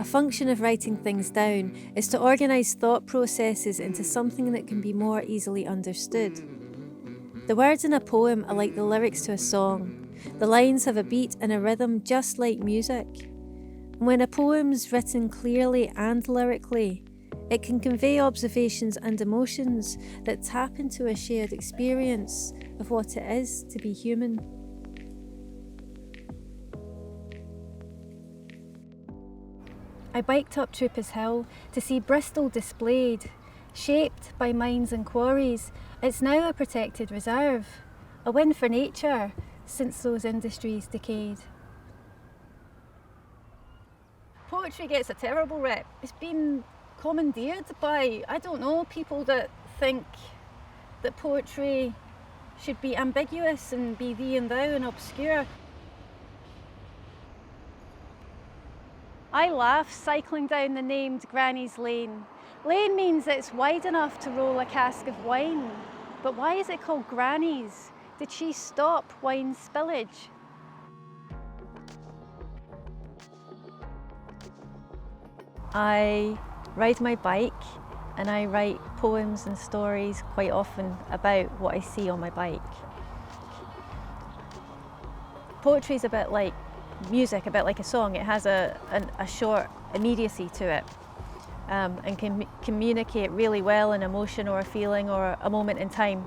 A function of writing things down is to organise thought processes into something that can be more easily understood. The words in a poem are like the lyrics to a song. The lines have a beat and a rhythm just like music. And when a poem's written clearly and lyrically, it can convey observations and emotions that tap into a shared experience of what it is to be human. I biked up Troopers Hill to see Bristol displayed. Shaped by mines and quarries, it's now a protected reserve, a win for nature since those industries decayed. Poetry gets a terrible rep. It's been commandeered by, I don't know, people that think that poetry should be ambiguous and be thee and thou and obscure. I laugh cycling down the named Granny's Lane. Lane means it's wide enough to roll a cask of wine. But why is it called Granny's? Did she stop wine spillage? I ride my bike and I write poems and stories quite often about what I see on my bike. Poetry is a bit like music, a bit like a song. It has a short immediacy to it and can communicate really well an emotion or a feeling or a moment in time.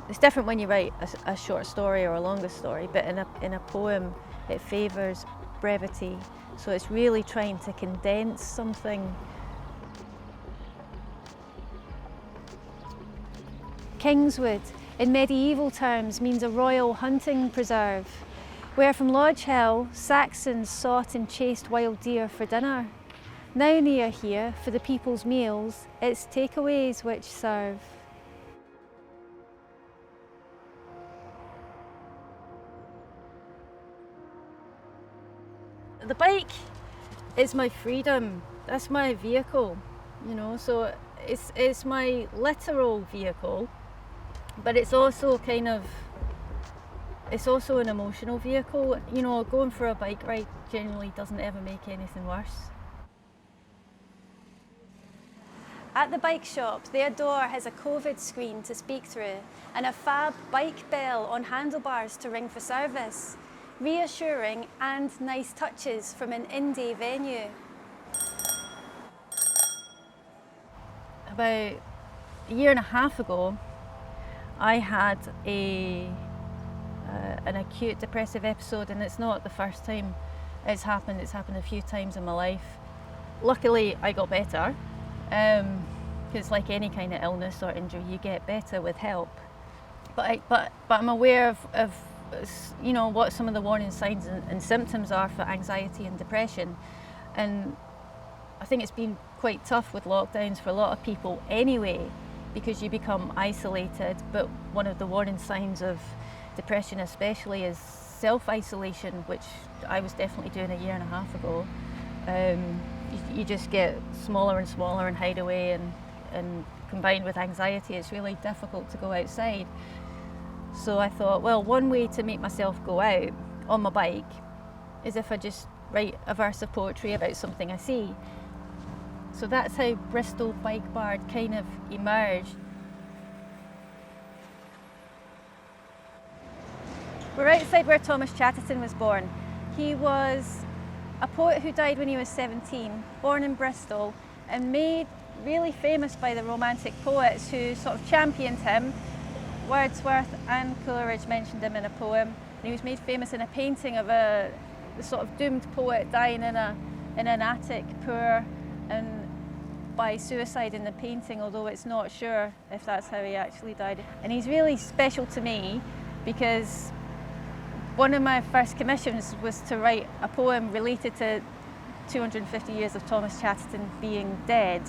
It's different when you write a short story or a longer story, but in a poem it favours brevity. So it's really trying to condense something. Kingswood, in medieval terms, means a royal hunting preserve, where from Lodge Hill, Saxons sought and chased wild deer for dinner. Now near here, for the people's meals, it's takeaways which serve. The bike is my freedom, that's my vehicle, you know, so it's my literal vehicle, but it's also it's also an emotional vehicle. You know, going for a bike ride generally doesn't ever make anything worse. At the bike shop, their door has a COVID screen to speak through and a fab bike bell on handlebars to ring for service. Reassuring and nice touches from an indie venue. About a year and a half ago, I had an acute depressive episode, and it's not the first time it's happened. It's happened a few times in my life. Luckily, I got better, because like any kind of illness or injury, you get better with help. But I'm aware of you know what some of the warning signs and symptoms are for anxiety and depression, and I think it's been quite tough with lockdowns for a lot of people anyway, because you become isolated. But one of the warning signs of depression especially is self-isolation, which I was definitely doing a year and a half ago. You just get smaller and smaller and hide away, and combined with anxiety, it's really difficult to go outside. So I thought, well, one way to make myself go out on my bike is if I just write a verse of poetry about something I see. So that's how Bristol Bike Bard kind of emerged. We're outside where Thomas Chatterton was born. He was a poet who died when he was 17, born in Bristol, and made really famous by the Romantic poets who sort of championed him. Wordsworth and Coleridge mentioned him in a poem, and he was made famous in a painting of the sort of doomed poet dying in an attic, poor, and by suicide in the painting, although it's not sure if that's how he actually died. And he's really special to me because one of my first commissions was to write a poem related to 250 years of Thomas Chatterton being dead,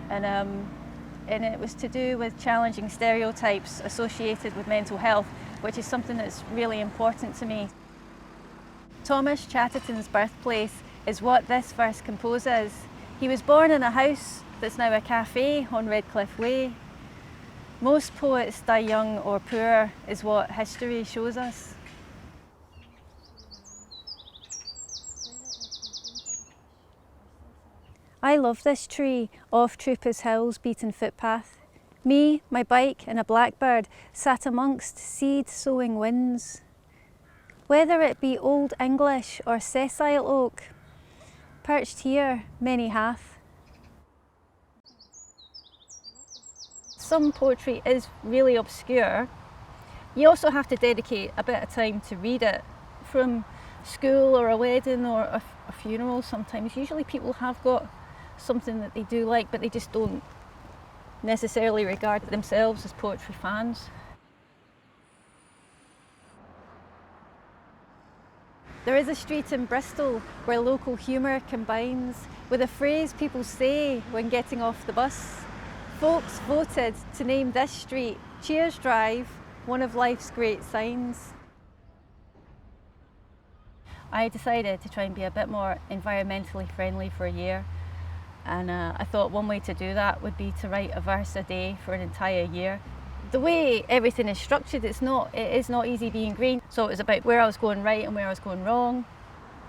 and it was to do with challenging stereotypes associated with mental health, which is something that's really important to me. Thomas Chatterton's birthplace is what this verse composes. He was born in a house that's now a cafe on Redcliffe Way. Most poets die young or poor, is what history shows us. I love this tree, off Troopers Hill's beaten footpath. Me, my bike and a blackbird sat amongst seed-sowing winds. Whether it be Old English or sessile oak, perched here many hath. Some poetry is really obscure. You also have to dedicate a bit of time to read it. From school or a wedding or a funeral sometimes, usually people have got something that they do like, but they just don't necessarily regard themselves as poetry fans. There is a street in Bristol where local humour combines with a phrase people say when getting off the bus. Folks voted to name this street Cheers Drive, one of life's great signs. I decided to try and be a bit more environmentally friendly for a year, and I thought one way to do that would be to write a verse a day for an entire year. The way everything is structured, it is not easy being green, so it was about where I was going right and where I was going wrong.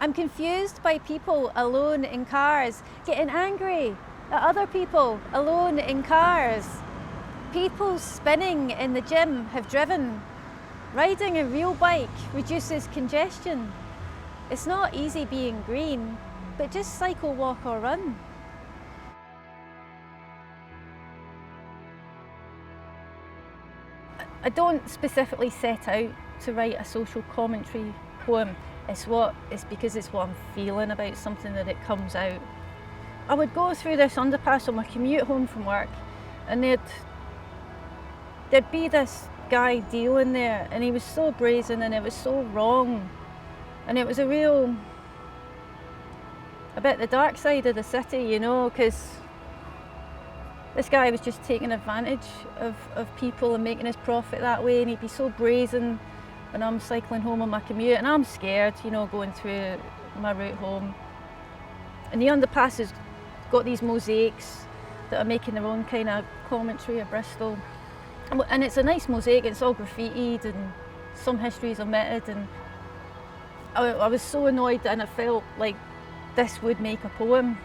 I'm confused by people alone in cars, getting angry at other people alone in cars. People spinning in the gym have driven. Riding a real bike reduces congestion. It's not easy being green, but just cycle, walk or run. I don't specifically set out to write a social commentary poem. It's because it's what I'm feeling about something that it comes out. I would go through this underpass on my commute home from work, and there'd be this guy dealing there, and he was so brazen and it was so wrong. And it was a bit the dark side of the city, you know, because this guy was just taking advantage of people and making his profit that way, and he'd be so brazen when I'm cycling home on my commute, and I'm scared, you know, going through my route home. And the underpass has got these mosaics that are making their own kind of commentary of Bristol. And it's a nice mosaic, it's all graffitied and some history is omitted, and I was so annoyed, and I felt like this would make a poem.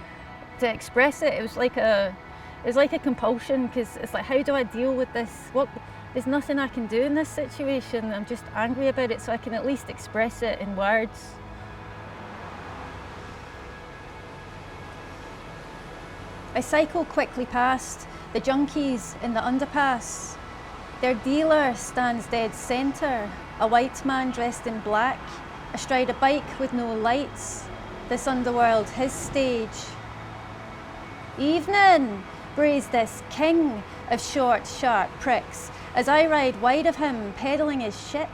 To express it, it was like a compulsion, because it's like, how do I deal with this? There's nothing I can do in this situation. I'm just angry about it, so I can at least express it in words. I cycle quickly past the junkies in the underpass. Their dealer stands dead centre, a white man dressed in black, astride a bike with no lights, this underworld his stage. Evening, brays this king of short, sharp pricks, as I ride wide of him, peddling his shit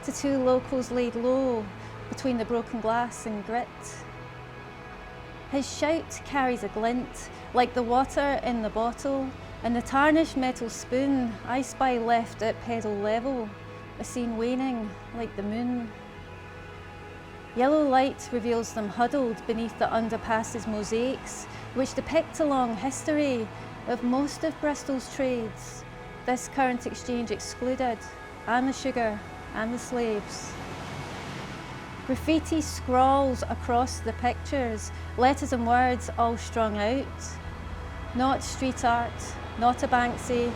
to two locals laid low between the broken glass and grit. His shout carries a glint, like the water in the bottle, and the tarnished metal spoon I spy left at pedal level, a scene waning like the moon. Yellow light reveals them huddled beneath the underpass's mosaics, which depict a long history of most of Bristol's trades, this current exchange excluded, and the sugar and the slaves. Graffiti scrawls across the pictures, letters and words all strung out. Not street art, not a Banksy,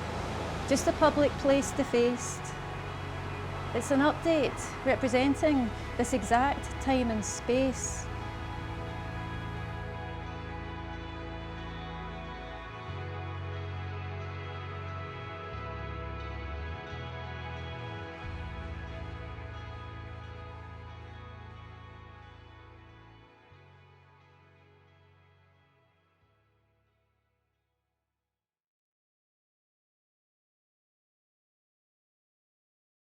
just a public place defaced. It's an update representing this exact time and space.